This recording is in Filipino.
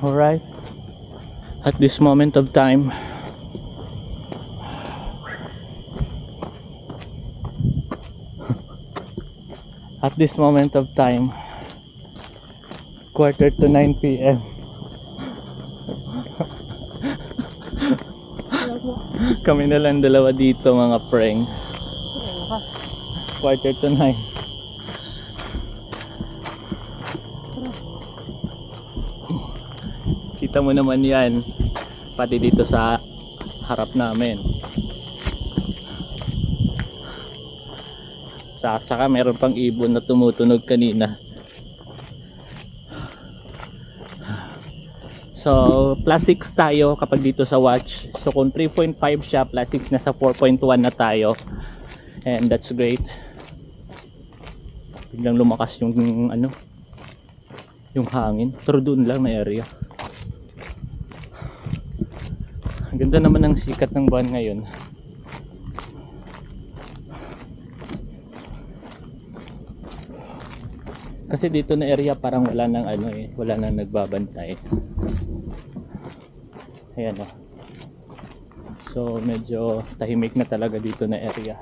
Alright, at this moment of time, quarter to 9 p.m. Kami na lang dalawa dito mga preng. Quarter to 9. Kita mo naman yan, pati dito sa harap namin. Saka meron pang ibon na tumutunog kanina. So plus 6 tayo kapag dito sa watch. So kung 3.5 siya, plus 6 na sa 4.1 na tayo. And that's great. Biglang lumakas yung ano, yung hangin. Pero doon lang na area. Ang ganda naman ng sikat ng buwan ngayon. Kasi dito na area parang wala nang ano wala nang nagbabantay. Ayan o. So medyo tahimik na talaga dito na area.